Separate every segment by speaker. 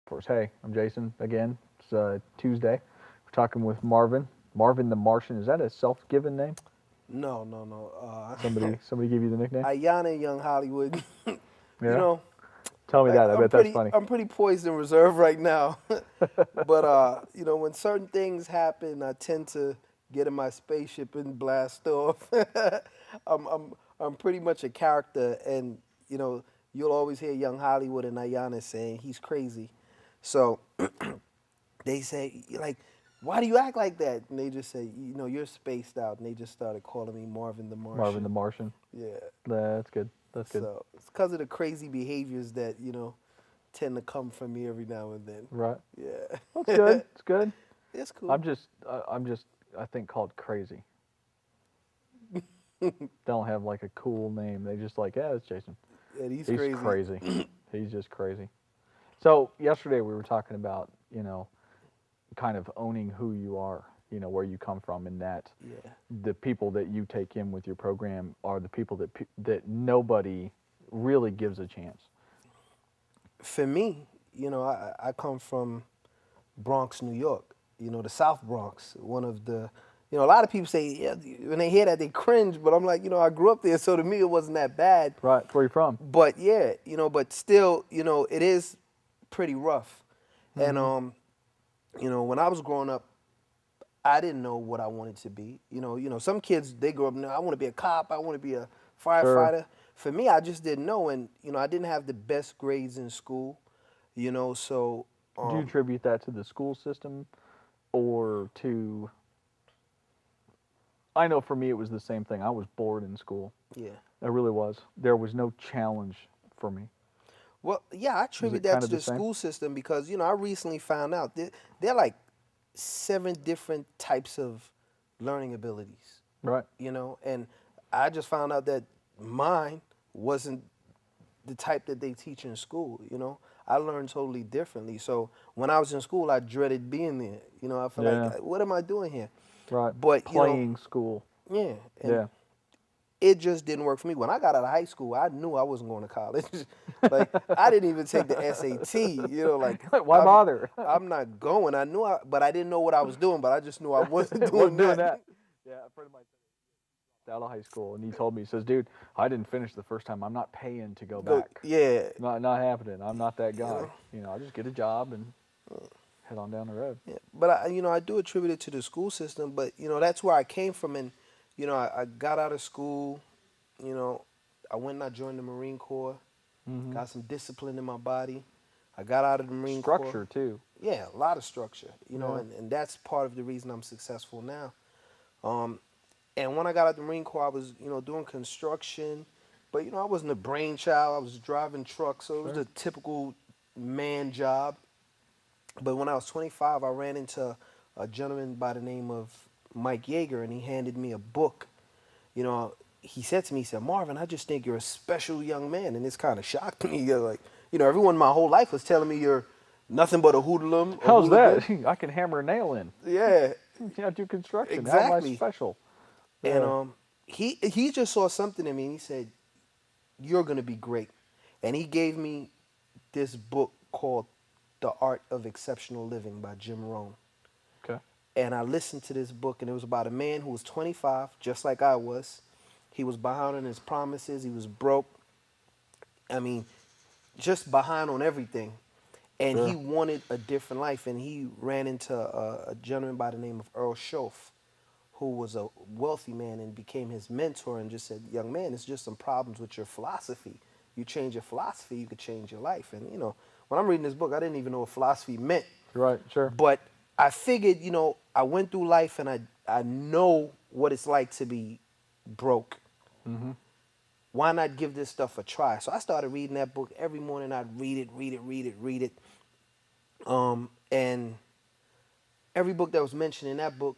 Speaker 1: Of course, hey, I'm Jason again. It's Tuesday. We're talking with Marvin. Marvin the Martian. Is that a self-given name?
Speaker 2: No, no, no.
Speaker 1: Somebody give you the nickname?
Speaker 2: Ayana Young Hollywood. you
Speaker 1: Yeah.
Speaker 2: know,
Speaker 1: Tell me
Speaker 2: like
Speaker 1: that. I bet that's funny.
Speaker 2: I'm pretty poised and reserved right now. but when certain things happen, I tend to get in my spaceship and blast off. I'm pretty much a character, and you'll always hear Young Hollywood and Ayana saying he's crazy. So they say like, why do you act like that? And they just say, you're spaced out, and they just started calling me Marvin the
Speaker 1: Marvin the
Speaker 2: Martian.
Speaker 1: Martian.
Speaker 2: Yeah.
Speaker 1: That's good. That's good.
Speaker 2: So it's because of the crazy behaviors that tend to come from me every now and then.
Speaker 1: Right. That's
Speaker 2: Yeah.
Speaker 1: good. It's good.
Speaker 2: It's cool.
Speaker 1: I'm just, I think called crazy. Don't have like a cool name. They just like, yeah, it's Jason.
Speaker 2: And he's
Speaker 1: He's
Speaker 2: crazy.
Speaker 1: crazy. He's just crazy. So yesterday we were talking about, kind of owning who you are, where you come from, and that
Speaker 2: Yeah.
Speaker 1: the people that you take in with your program are the people that nobody really gives a chance.
Speaker 2: For me, I come from Bronx, New York. The South Bronx. One of the, a lot of people say, yeah, when they hear that they cringe, but I'm like, I grew up there, so to me it wasn't that bad.
Speaker 1: Right, that's where you're from.
Speaker 2: But yeah, but still, it is pretty rough. And
Speaker 1: Mm-hmm.
Speaker 2: when I was growing up, I didn't know what I wanted to be. Some kids they grow up, I want to be a cop, I want to be a
Speaker 1: Sure.
Speaker 2: firefighter. For me, I just didn't know, and I didn't have the best grades in school. So
Speaker 1: Do you
Speaker 2: um,
Speaker 1: attribute that to the school system or to? I know for me it was the same thing. I was bored in school.
Speaker 2: yeah.
Speaker 1: I really was. There was no challenge for me.
Speaker 2: Well, yeah, I
Speaker 1: Was
Speaker 2: attribute
Speaker 1: it
Speaker 2: that
Speaker 1: kind
Speaker 2: to
Speaker 1: of the
Speaker 2: the
Speaker 1: same?
Speaker 2: school system because I recently found out that there are like 7 different types of learning abilities.
Speaker 1: Right.
Speaker 2: And I just found out that mine wasn't the type that they teach in school. I learned totally differently. So when I was in school, I dreaded being there. I feel like,
Speaker 1: Yeah.
Speaker 2: what am I doing here?
Speaker 1: Right.
Speaker 2: But
Speaker 1: Playing school.
Speaker 2: yeah, and
Speaker 1: Yeah.
Speaker 2: it just didn't work for me. When I got out of high school, I knew I wasn't going to college. Like I didn't even take the SAT. Like
Speaker 1: Why bother?
Speaker 2: I'm not going. I knew but I didn't know what I was doing. But I just knew I wasn't doing
Speaker 1: Wasn't doing
Speaker 2: that.
Speaker 1: that. Yeah, a friend of mine dropped out of high school, and he told me, he says, "Dude, I didn't finish the first time. I'm not paying to go
Speaker 2: Go,
Speaker 1: back.
Speaker 2: yeah,
Speaker 1: Not happening. I'm not that
Speaker 2: you
Speaker 1: guy.
Speaker 2: know.
Speaker 1: I'll just get a job and head on down the road."
Speaker 2: Yeah, but I do attribute it to the school system. But that's where I came from, and I got out of school. You know, I went and I joined the Marine Corps.
Speaker 1: Mm-hmm.
Speaker 2: Got some discipline in my body. I got out of the Marine Corps.
Speaker 1: Structure too.
Speaker 2: Yeah, a lot of structure.
Speaker 1: Yeah.
Speaker 2: And that's part of the reason I'm successful now. Um, and when I got out of the Marine Corps, I was doing construction, but I wasn't a brainchild. I was driving trucks, so it was
Speaker 1: Sure.
Speaker 2: a typical man job. But when I was 25, I ran into a gentleman by the name of Mike Yeager, and he handed me a book. He said to me, he said, Marvin, I just think you're a special young man. And this kind of shocked me. Like, everyone my whole life was telling me you're nothing but a hoodlum, a
Speaker 1: How's that?
Speaker 2: hooligan.
Speaker 1: I can hammer a nail in.
Speaker 2: Yeah,
Speaker 1: Do construction. How am I
Speaker 2: exactly.
Speaker 1: special?
Speaker 2: And
Speaker 1: Yeah.
Speaker 2: he just saw something in me, and he said, you're going to be great. And he gave me this book called The Art of Exceptional Living by Jim Rohn.
Speaker 1: Okay.
Speaker 2: And I listened to this book, and it was about a man who was 25, just like I was. He was behind on his promises. He was broke. I mean, just behind on everything. And he
Speaker 1: Sure.
Speaker 2: wanted a different life. And he ran into a gentleman by the name of Earl Schoaf, who was a wealthy man and became his mentor and just said, young man, it's just some problems with your philosophy. You change your philosophy, you could change your life. And, when I'm reading this book, I didn't even know what philosophy meant.
Speaker 1: Right. Sure.
Speaker 2: But I figured, I went through life and I know what it's like to be broke.
Speaker 1: Mm-hmm.
Speaker 2: Why not give this stuff a try? So I started reading that book every morning. I'd read it. And every book that was mentioned in that book,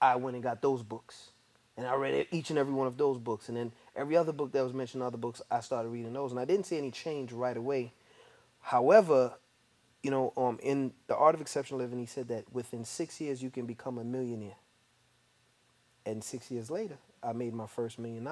Speaker 2: I went and got those books. And I read each and every one of those books. And then every other book that was mentioned in other books, I started reading those. And I didn't see any change right away. However, in The Art of Exceptional Living, he said that within 6 years you can become a millionaire. And 6 years later, I made my first $1 million.